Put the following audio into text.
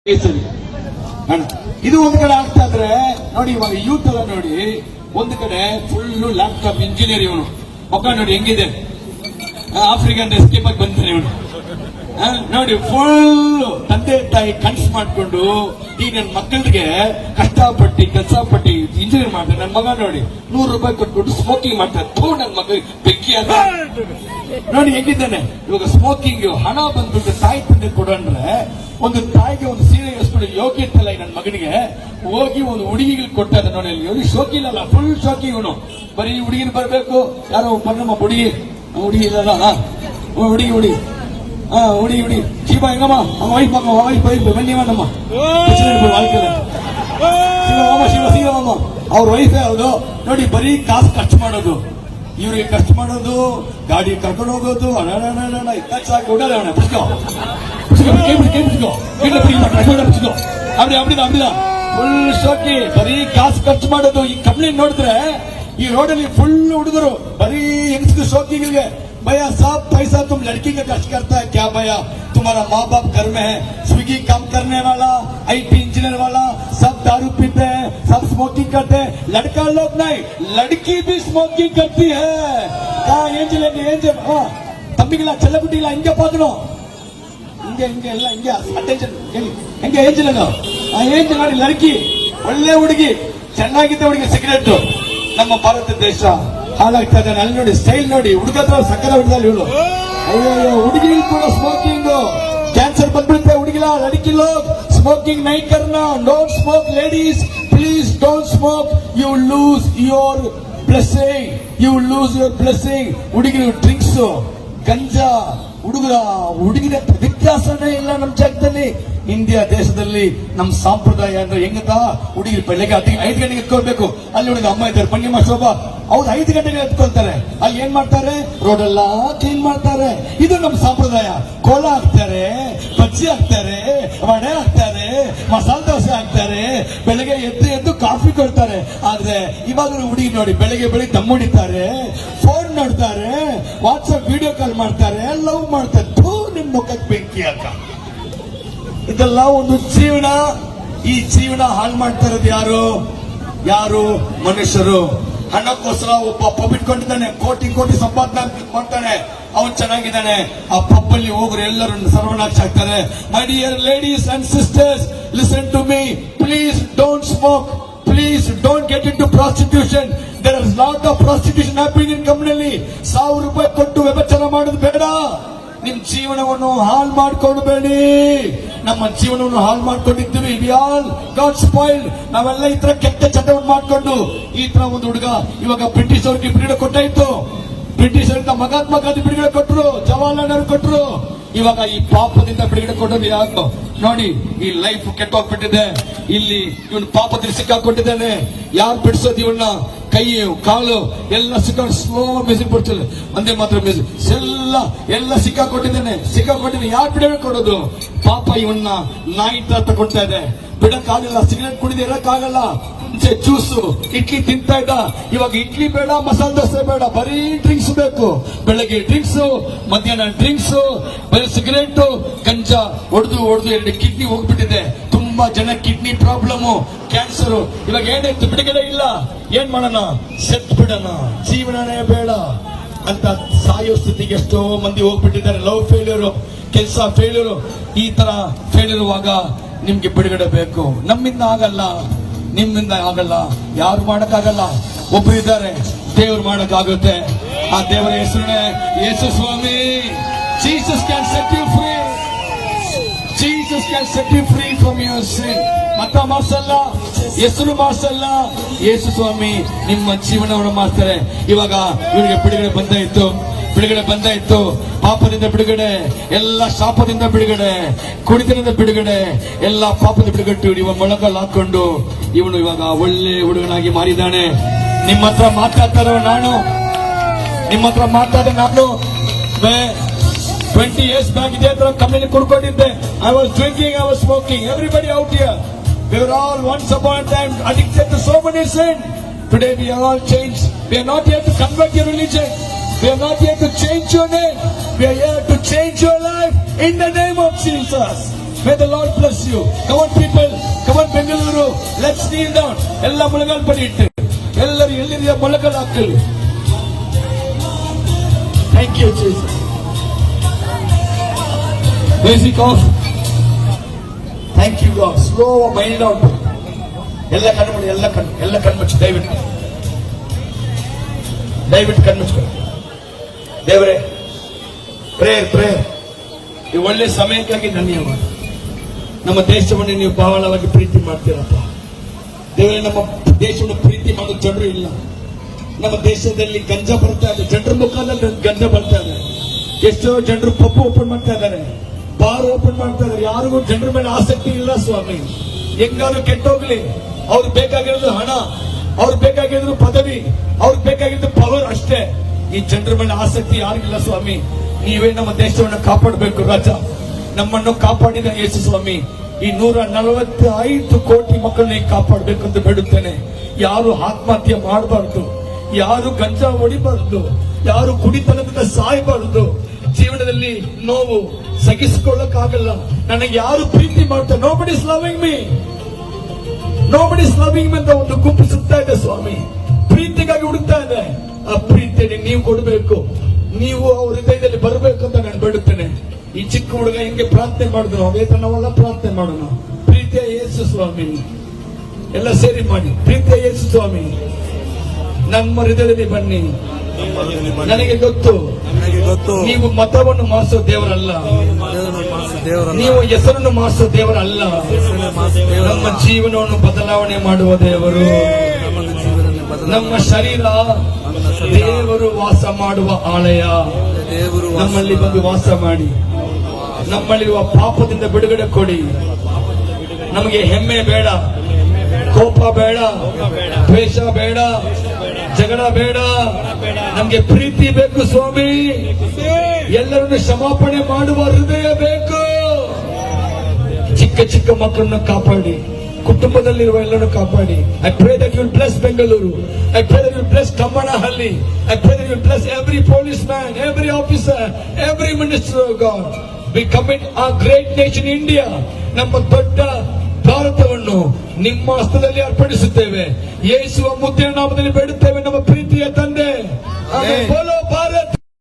ಸರಿ ಅಣ್ಣ, ಇದು ಒಂದ್ ಕಡೆ ಆಗ್ತಾ ಇದ್ರೆ ನೋಡಿ. ಇವಾಗ ಯೂತ್ ಎಲ್ಲ ನೋಡಿ, ಒಂದ್ ಕಡೆ ಫುಲ್ ಲ್ಯಾಪ್ಟಾಪ್ ಇಂಜಿನಿಯರ್ ಇವನು, ಮುಖ ನೋಡಿ ಹೆಂಗಿದೆ, ಆಫ್ರಿಕನ್ ಎಸ್ಕೇಪ್ ಆಗಿ ಬಂತಾನೆ ಇವನು. ನೋಡಿ ಫುಲ್ ತಂದೆ ತಾಯಿ ಕನ್ಸ್ ಮಾಡ್ಕೊಂಡು ಈ ನನ್ನ ಮಕ್ಕಳಿಗೆ ಕಷ್ಟಪಟ್ಟು ಕೆಲಸ ಪಟ್ಟಿ ಇಂಜಿನಿಯರ್ ಮಾಡ್ತಾರೆ. ನನ್ನ ಮಗ ನೋಡಿ ₹100 ಕೊಟ್ಬಿಟ್ಟು ಸ್ಮೋಕಿಂಗ್ ಮಾಡ್ತಾರೆ. ನನ್ನ ಮಗ ಬೆಂಕಿ ಅಂತ ನೋಡಿ ಹೆಂಗಿದ್ದಾನೆ. ಇವಾಗ ಸ್ಮೋಕಿಂಗ್ ಹಣ ಬಂದ್ಬಿಟ್ಟು ತಾಯಿ ತಂದೆ ಕೊಡಂದ್ರೆ, ಒಂದು ತಾಯಿಗೆ ಒಂದು ಸೀರೆ ಎಸ್ಕೊಂಡು ಯೋಗ್ಯತೆ ಇಲ್ಲ ನನ್ನ ಮಗನಿಗೆ, ಹೋಗಿ ಒಂದು ಹುಡುಗಿಗೆ ಕೊಡ್ತಾ ಇದ್ದ ನೋಡಿ. ಅಲ್ಲಿ ಶೋಕಿ ಇಲ್ಲ, ಫುಲ್ ಶೋಕಿ ಇವನು. ಬರೀ ಹುಡುಗಿನ ಬರ್ಬೇಕು, ಯಾರೋ ಬಂದಮ್ಮ ಹುಡುಗಿ ಇಲ್ಲ, ಹುಡುಗಿ ಹುಡಿ ಶಿವ ಹೆಂಗಮ್ಮ ಬನ್ನಿ ನಮ್ಮ ಶಿವಮ್ಮ ಅವ್ರ ವೈಫೇ ಹೌದು ನೋಡಿ. ಬರೀ ಕಾಸು ಖರ್ಚು ಮಾಡೋದು, ಇವ್ರಿಗೆ ಖರ್ಚು ಮಾಡೋದು, ಗಾಡಿ ಕರ್ಕೊಂಡು ಹೋಗೋದು, ಫುಲ್ ಶೋಕಿ, ಬರೀ ಕಾಸು ಖರ್ಚು ಮಾಡೋದು. ಈ ಕಂಪ್ನಿ ನೋಡಿದ್ರೆ ಈ ರೋಡಲ್ಲಿ ಫುಲ್ ಹುಡುಗರು ಬರೀ ಹೆಂಗಸಿಗೆ ಶೋಕಿಗಳಿಗೆ. भैया साहब पैसा तुम लड़की का खर्च करता है क्या भैया? तुम्हारा माँ बाप घर में है, स्विगी काम करने वाला, IT इंजीनियर वाला सब दारू पीते हैं, सब स्मोकिंग करते हैं. लड़का लोग नहीं, लड़की भी स्मोकिंग करती है. कहा एंजल तम्बिगला चलबिಟ್ಟಿಲ್ಲ ಹಿಂಗೆ ಪಾಕணும், ಹಿಂಗೆ ಎಲ್ಲ ಹಿಂಗೆ ಅಟೆನ್ಷನ್ ಹಿಂಗೆ ಏಂಜಲ್ ಆ ಏಂಜಲ್ ನೋಡಿ. ಲಡ್ಕಿ ಒಳ್ಳೆ ಹುಡುಗಿ, ಚೆನ್ನಾಗಿದ್ದ ಹುಡುಗಿ, ಸಿಗರೇಟ್. ನಮ್ಮ ಭಾರತ ದೇಶ ಹಾಳಾಗ್ತಾ ಇದ್ದಾನೆ. ಅಲ್ಲಿ ನೋಡಿ ಸ್ಟೈಲ್ ನೋಡಿ, ಹುಡುಗತ್ರ ಸಕ್ಕರೆ ಹೊಡೆದಲ್ಲಿ ಇವಳು. ಅಯ್ಯೋ ಹುಡುಗಿ ಕೂಡ ಸ್ಮೋಕಿಂಗ್, ಕ್ಯಾನ್ಸರ್ ಬಂದ್ಬಿಡುತ್ತೆ ಹುಡುಗಿಲ. ಲಡ್ಕಿ ಲೋಗ್ ಸ್ಮೋಕಿಂಗ್ ನೈ ಕರ್ನಾ, don't smoke ladies, please don't smoke, you lose your blessing, you lose your blessing. ಹುಡುಗಿರು ಡ್ರಿಂಕ್ಸ್, ಗಂಜಾ, ಹುಡುಗಿರ ವ್ಯತ್ಯಾಸನೇ ಇಲ್ಲ ನಮ್ಮ ಜಾಗದಲ್ಲಿ. ಇಂಡಿಯಾ ದೇಶದಲ್ಲಿ ನಮ್ಮ ಸಂಪ್ರದಾಯ ಅಂದ್ರೆ ಹೆಂಗದ, ಹುಡುಗಿರು ಬೆಳಗ್ಗೆ 5 ಗಂಟೆಗೆ ಎತ್ಕೊಳ್ಬೇಕು. ಅಲ್ಲಿ ಹುಡುಗ ಅಮ್ಮ ಇದ್ದಾರೆ, ಪಂಗಿಮ ಶೋಭಾ, ಅವ್ರು 5 ಗಂಟೆಗೆ ಎತ್ಕೊಳ್ತಾರೆ. ಅಲ್ಲಿ ಏನ್ ಮಾಡ್ತಾರೆ, ರೋಡ್ ಎಲ್ಲ ಕ್ಲೀನ್ ಮಾಡ್ತಾರೆ. ಇದು ನಮ್ಮ ಸಂಪ್ರದಾಯ. ಕೋಲ ಹಾಕ್ತಾರೆ, ಬಜ್ಜಿ ಹಾಕ್ತಾರೆ, ವಡೆ ಹಾಕ್ತಾರೆ, ಮಸಾಲೆ ದೋಸೆ ಹಾಕ್ತಾರೆ, ಬೆಳಗ್ಗೆ ಎದ್ದು ಕಾಫಿ ಕೊಡ್ತಾರೆ. ಆದ್ರೆ ಇವಾಗ ಹುಡುಗಿ ನೋಡಿ, ಬೆಳಗ್ಗೆ ದಮ್ ಹೊಡಿತಾರೆ, ಫೋನ್ ನೋಡ್ತಾರೆ, ವಾಟ್ಸ್ಆಪ್ ವಿಡಿಯೋ ಕಾಲ್ ಮಾಡ್ತಾರೆ, ಲವ್ ಮಾಡ್ತಾರೆ. ನಿಮ್ ಮುಖಕ್ಕೆ ಬೆಂಕಿ ಹಾಕ. ಇದೆಲ್ಲ ಒಂದು ಜೀವನ. ಈ ಜೀವನ ಹಾಳು ಮಾಡ್ತಾ ಇರೋದು ಯಾರು? ಮನುಷ್ಯರು. ಹಣಕ್ಕೋಸ್ಕರ ಒಬ್ಬ ಪಬ್ ಇಟ್ಕೊಂಡಿದ್ದಾನೆ, ಕೋಟಿ ಸಂಪಾದನೆ ಮಾಡ್ತಾನೆ, ಅವನು ಚೆನ್ನಾಗಿದ್ದಾನೆ. ಆ ಪಬ್ ಅಲ್ಲಿ ಹೋಗ್ರು ಎಲ್ಲರೂ ಸರ್ವನಾಶ ಆಗ್ತಾರೆ. My dear ladies and sisters, listen to me, please don't smoke, please don't get in to prostitution. There is lot of prostitution happening in ಕಂಪನಿಯಲ್ಲಿ. ₹1000 ಕೊಟ್ಟು ವ್ಯಭಿಚಾರ ಮಾಡೋದು ಬೇಡ. ನಿಮ್ ಜೀವನವನ್ನು ಹಾಳು ಮಾಡ್ಕೊಳ್ಬೇಡಿ. ನಮ್ಮ ಜೀವನವನ್ನು ಹಾಳು ಮಾಡ್ಕೊಂಡಿದ್ದೀವಿ. We all got spoiled. ನಾವೆಲ್ಲ ಈ ತರ ಕೆಟ್ಟ ಚಟವನ್ನು ಮಾಡ್ಕೊಂಡು, ಈ ತರ ಒಂದು ಹುಡುಗ ಇವಾಗ ಬ್ರಿಟಿಷ್ ಅವ್ರಿಗೆ ಬಿಡುಗಡೆ ಕೊಟ್ಟಾಯ್ತು. ಬ್ರಿಟಿಷ್ ಅವರಿಂದ ಮಹಾತ್ಮ ಗಾಂಧಿ ಬಿಡುಗಡೆ ಕೊಟ್ಟರು, ಜವಾಹರ್ಲಾಲ್ ನೆಹರು ಕೊಟ್ಟರು. ಇವಾಗ ಈ ಪಾಪದಿಂದ ಬಿಡುಗಡೆ ಕೊಟ್ಟರು ಯಾರು ನೋಡಿ. ಈ ಲೈಫ್ ಕೆಟ್ಟೋಗ್ಬಿಟ್ಟಿದೆ. ಇಲ್ಲಿ ಇವನು ಪಾಪದಲ್ಲಿ ಸಿಕ್ಕಾಕೊಂಡಿದ್ದಾನೆ. ಯಾರು ಬಿಡಿಸೋದು ಇವನ್ನ? ಕೈ ಕಾಲು ಎಲ್ಲ ಸ್ಲೋ ಮ್ಯೂಸಿಕ್ ಬಿಡ್ತಿಲ್ಲ, ಒಂದೇ ಮಾತ್ರ ಮ್ಯೂಸಿಕ್ ಎಲ್ಲ ಸಿಕ್ಕಾಕೊಂಡಿದ್ದಾನೆ. ಯಾರು ಬಿಡುಗಡೆ ಕೊಡೋದು? ಪಾಪ ಇವನ್ನ ನಾಯಿ ತರ ತಗೊಳ್ತಾ ಇದೆ. ಬಿಡಕ್ಕಾಗಲ್ಲ. ಸಿಗರೇಟ್ ಕುಡಿದು ಇರಕ್ಕಾಗಲ್ಲ. ಮುಂಚೆ ಜ್ಯೂಸು, ಇಡ್ಲಿ ತಿಂತಾ ಇದ್ದ. ಇವಾಗ ಇಡ್ಲಿ ಬೇಡ, ಮಸಾಲೆ ದೋಸೆ ಬೇಡ, ಬರೀ ಡ್ರಿಂಕ್ಸ್ ಬೇಕು. ಬೆಳಗ್ಗೆ ಡ್ರಿಂಕ್ಸ್, ಮಧ್ಯಾಹ್ನ ಡ್ರಿಂಕ್ಸ್, ಬರೀ ಸಿಗರೇಟ್, ಗಂಜಾ ಹೊಡೆದು 2 ಕಿಡ್ನಿ ಹೋಗ್ಬಿಟ್ಟಿದೆ. ತುಂಬಾ ಜನ ಕಿಡ್ನಿ ಪ್ರಾಬ್ಲಮ್, ಕ್ಯಾನ್ಸರ್. ಇವಾಗ ಏನಾಯ್ತು? ಬಿಡುಗಡೆ ಇಲ್ಲ. ಏನ್ ಮಾಡೋಣ? ಸೆತ್ ಬಿಡೋಣ, ಜೀವನನೇ ಬೇಡ ಅಂತ ಸಾಯೋ ಸ್ಥಿತಿಗೆ ಎಷ್ಟೋ ಮಂದಿ ಹೋಗ್ಬಿಟ್ಟಿದ್ದಾರೆ. ಲವ್ ಫೇಲ್ಯೂರ್, ಕೆಲಸ ಫೇಲ್ಯೂರ್, ಈ ತರ ಫೇಲ್ಯೂರ್ ಇರುವಾಗ ನಿಮ್ಗೆ ಬಿಡುಗಡೆ ಬೇಕು. ನಮ್ಮಿಂದ ಆಗಲ್ಲ, ನಿಮ್ಮಿಂದ ಆಗಲ್ಲ, ಯಾರು ಮಾಡಕ್ಕಾಗಲ್ಲ. ಒಬ್ರು ಇದ್ದಾರೆ, ದೇವ್ರು ಮಾಡಕ್ಕಾಗುತ್ತೆ. ಆ ದೇವರ ಹೆಸರೇ ಯೇಸು ಸ್ವಾಮಿ. Jesus can set you free. Jesus can set you free from your sin. ಮತ ಮಾರ್ಸಲ್ಲ, ಹೆಸರು ಮಾರ್ಸಲ್ಲ. ಯೇಸು ಸ್ವಾಮಿ ನಿಮ್ಮ ಜೀವನವನ್ನು ಮಾಡ್ತಾರೆ. ಇವಾಗ ಇವರಿಗೆ ಬಿಡುಗಡೆ ಬಂದಾಯ್ತು. ಪಾಪದಿಂದ ಬಿಡುಗಡೆ, ಎಲ್ಲ ಶಾಪದಿಂದ ಬಿಡುಗಡೆ, ಕುಡಿತದಿಂದ ಬಿಡುಗಡೆ, ಎಲ್ಲ ಪಾಪದ ಬಿಡುಗಟ್ಟು ಇವ ಮೊಳಗಲ್ ಹಾಕೊಂಡು ಇವನು ಇವಾಗ ಒಳ್ಳೆ ಹುಡುಗನಾಗಿ ಮಾರಿದ್ದಾನೆ. ನಿಮ್ಮ ಹತ್ರ ಮಾತಾಡ್ತಾರೋ ನಾನು, 20 years back ಇದೇ ತರ company ಕುಡ್ಕೊಂಡಿದ್ದೆ. I was drinking, I was smoking. Everybody out here, we were all once upon a time addicted to so many sin. Today we are all changed. We are not here to convert your religion. We are not here to change your name. We are here to change your life in the name of Jesus. May the Lord bless you. Come on people, come on Bengaluru, let's kneel down. ಎಲ್ಲ ಮೊಳಗಾಲ್ ಪಡಿ ಇಟ್ಟು ಎಲ್ಲರೂ ಎಲ್ಲಿದೆಯಾ ಮೊಳಗಾಲ್ ಹಾಕಲು. Thank you Jesus. Music off. Thank you God. Slow mind out. ಎಲ್ಲ ಕಣ್ಣು ಮುಚ್ಚಿ, ಎಲ್ಲ ಕಣ್ಣು ಮುಚ್ಚಿ ದಯವಿಟ್ಟು ಕಣ್ಣು ಮುಚ್ಕೊಳ್ಳಿ. ದೇವರೇ, ಪ್ರೇಯರ್ ಈ ಒಳ್ಳೆ ಸಮಯಕ್ಕಾಗಿ ಧನ್ಯವಾದ. ನಮ್ಮ ದೇಶವನ್ನು ನೀವು ಬಹಳವಾಗಿ ಪ್ರೀತಿ ಮಾಡ್ತೀರಪ್ಪ ದೇವರೇ. ನಮ್ಮ ದೇಶವನ್ನು ಪ್ರೀತಿ ಮಾಡೋ ಜನರು ಇಲ್ಲ. ನಮ್ಮ ದೇಶದಲ್ಲಿ ಗಂಜಾ ಬರ್ತಾ ಇದೆ, ಜನರ ಮುಖಾಂತರ ಗಂಜಾ ಬರ್ತಾ ಇದೆ. ಎಷ್ಟೋ ಜನರು ಪಬ್ ಓಪನ್ ಮಾಡ್ತಾ ಇದ್ದಾರೆ, ಬಾರ್ ಓಪನ್ ಮಾಡ್ತಾ ಇದ್ದಾರೆ. ಯಾರಿಗೂ ಜನರ ಮೇಲೆ ಆಸಕ್ತಿ ಇಲ್ಲ ಸ್ವಾಮಿ. ಹೆಂಗಾದ್ರೂ ಕೆಟ್ಟೋಗ್ಲಿ, ಅವ್ರಿಗೆ ಬೇಕಾಗಿರೋದು ಹಣ, ಅವ್ರಿಗೆ ಬೇಕಾಗಿರೋದು ಪದವಿ, ಅವ್ರಿಗೆ ಬೇಕಾಗಿರೋದು ಪವರ್ ಅಷ್ಟೇ. ಈ ಜನರ ಮೇಲೆ ಆಸಕ್ತಿ ಯಾರಿಗಿಲ್ಲ ಸ್ವಾಮಿ. ನೀವೇ ನಮ್ಮ ದೇಶವನ್ನು ಕಾಪಾಡಬೇಕು ರಾಜ. ನಮ್ಮನ್ನು ಕಾಪಾಡಿದ ಯೇಸು ಸ್ವಾಮಿ. ಈ 145 ಕೋಟಿ ಮಕ್ಕಳನ್ನ ಕಾಪಾಡಬೇಕು ಅಂತ ಬೇಡುತ್ತೇನೆ. ಯಾರು ಆತ್ಮಹತ್ಯೆ ಮಾಡಬಾರ್ದು, ಯಾರು ಗಂಜಾ ಹೊಡಿಬಾರ್ದು, ಯಾರು ಕುಡಿತನದಿಂದ ಸಾಯಬಾರದು. ಜೀವನದಲ್ಲಿ ನೋವು ಸಹಿಸಿಕೊಳ್ಳಕ್ಕಾಗಲ್ಲ. ನನಗೆ ಯಾರು ಪ್ರೀತಿ ಮಾಡ್ತಾರೆ, ನೋಬಡಿ ಇಸ್ ಲವಿಂಗ್ ಮೀ ಅಂತ ಒಂದು ಗುಂಪು ಸುತ್ತಾ ಇದೆ ಸ್ವಾಮಿ. ಪ್ರೀತಿಗಾಗಿ ಹುಡುಕ್ತಾ ಇದೆ. ಆ ಪ್ರೀತಿಯನ್ನು ನೀವು ಕೊಡಬೇಕು, ನೀವು ಅವ್ರ ಹೃದಯದಲ್ಲಿ ಬರಬೇಕು ಅಂತ ನಾನು ಬೇಡುತ್ತೇನೆ. ಈ ಚಿಕ್ಕ ಹುಡುಗ ಹೆಂಗೆ ಪ್ರಾರ್ಥನೆ ಮಾಡಿದ್ರು, ವೇತನವಲ್ಲ ಪ್ರಾರ್ಥನೆ ಮಾಡೋಣ. ಪ್ರೀತಿಯ ಯೇಸು ಸ್ವಾಮಿ, ಎಲ್ಲ ಸೇರಿ ಮಾಡಿ. ಪ್ರೀತಿಯ ಯೇಸು ಸ್ವಾಮಿ, ನಮ್ಮ ಹೃದಯದಲ್ಲಿ ಬನ್ನಿ. ನನಗೆ ಗೊತ್ತು ನೀವು ಮತವನ್ನು ಮಾರಿಸೋ ದೇವರಲ್ಲ, ನೀವು ಹೆಸರನ್ನು ಮಾರಿಸೋ ದೇವರಲ್ಲ. ನಮ್ಮ ಜೀವನವನ್ನು ಬದಲಾವಣೆ ಮಾಡುವ ದೇವರು. ನಮ್ಮ ಶರೀರ ದೇವರು ವಾಸ ಮಾಡುವ ಆಲಯ. ನಮ್ಮಲ್ಲಿ ಬಂದು ವಾಸ ಮಾಡಿ, ನಮ್ಮಲ್ಲಿರುವ ಪಾಪದಿಂದ ಬಿಡುಗಡೆ ಕೊಡಿ. ನಮಗೆ ಹೆಮ್ಮೆ ಬೇಡ, ಕೋಪ ಬೇಡ, ದ್ವೇಷ ಬೇಡ, ಜಗಳ ಬೇಡ. ನಮಗೆ ಪ್ರೀತಿ ಬೇಕು ಸ್ವಾಮಿ. ಎಲ್ಲರನ್ನು ಕ್ಷಮಾಪಣೆ ಮಾಡುವ ಹೃದಯ ಬೇಕು. ಚಿಕ್ಕ ಚಿಕ್ಕ ಮಕ್ಕಳನ್ನು ಕಾಪಾಡಿ, ಕುಟುಂಬದಲ್ಲಿರುವ ಎಲ್ಲರೂ ಕಾಪಾಡಿ. I pray that you will bless Bengaluru. I pray that you will bless Kammanahalli. I pray that you will bless every policeman, every officer, every minister of God. We commit our great nation India. ನಮ್ಮ ದೊಡ್ಡ ಭಾರತವನ್ನು ನಿಮ್ಮ ಹಸ್ತದಲ್ಲಿ ಅರ್ಪಣಿಸುತ್ತೇವೆ. ಯೇಸುವ ಮುದ್ದಿನ ನಾಮದಲ್ಲಿ ಬೇಡುತ್ತೇವೆ ನಮ್ಮ ಪ್ರೀತಿಯ ತಂದೆ. Amen. ಬೋಲೋ ಭಾರತ್.